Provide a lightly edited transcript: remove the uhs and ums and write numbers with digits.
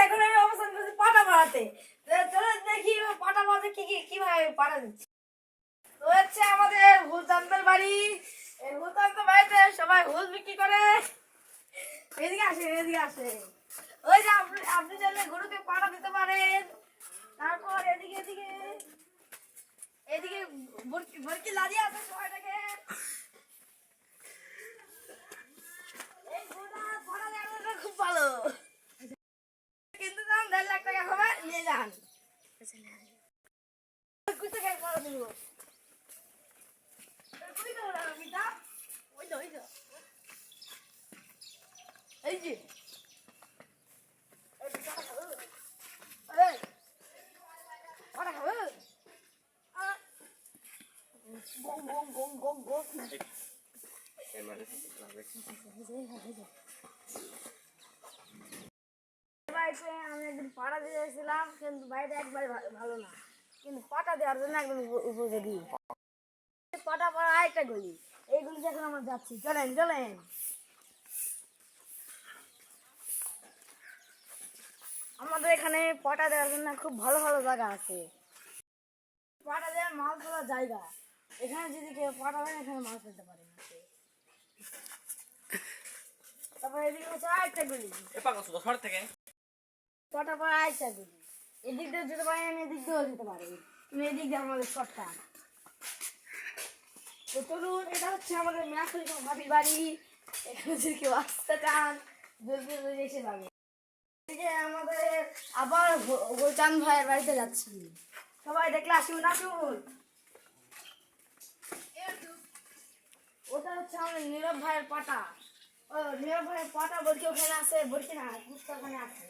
এখন আমি অবস্থান করছি পাটা মারাতে। চলো দেখি পাটা মারাতে কিভাবে পাটা দিচ্ছে। তো হচ্ছে আমাদের হুলতান্তের বাড়ি। এই হুলতান্তের বাড়িতে সবাই হুল বিক্রি করে। এদিকে আসে, এদিকে আসে। ওই যে আপনি চাইলে গরুকে পাটা দিতে পারেন। তারপর এদিকে এদিকে এদিকে বরকি লাদিয়ে আছে সবাইটাকে। এই গরুটা পাটা দেওয়াটা খুব ভালো, কিন্তু দাম 1.5 লাখ টাকা হবে, নিয়ে যান। কুইতে খাই পাটা দিব। কুই দাও না মিটা। ওই তো এই যে এই পাটা খাবো। এই পাটা খাবো। গং গং গং গং গং। বাড়িতে আমি একদিন পাটা দিয়ে এসেছিলাম, কিন্তু বাড়িটা একবারে ভালো না, কিন্তু পাটা দেওয়ার জন্য একদম উপযোগী। পাটা পড়া আরেকটা গলি, এই গলিতে এখন আমরা যাচ্ছি। চলেন চলেন। আমাদের এখানে পাটা দেওয়ার জন্য খুব ভালো ভালো জায়গা আছে। পাটা দেওয়ার মাল তোলার জায়গা, এখানে যদি কেউ পাটা দেন এখানে মাল ফেলতে পারে না। তারপরে এদিকে হচ্ছে আরেকটা গলি, পাটা পড়া আরেকটা গলি। এদিক দিয়ে যেতে পারেন, এদিক দিয়েও যেতে পারেন, কিন্তু এদিক দিয়ে আমাদের শর্টকাট। তো চলুন, এটা হচ্ছে আমাদের মেয়াখলি ভাবির বাড়ি। এখানে যদি কেউ আসতে চান জলদি জলদি এসে যাবে। আমাদের আবার গোলচাঁদ ভাইয়ের বাড়িতে যাচ্ছি। সবাই দেখলে আসুন আসুন। ওটা হচ্ছে আমাদের নীরব ভাইয়ের পাটা। ও নীরব ভাইয়ের পাটা বলছি ওখানে আছে, বলছি না ওখানে আছে।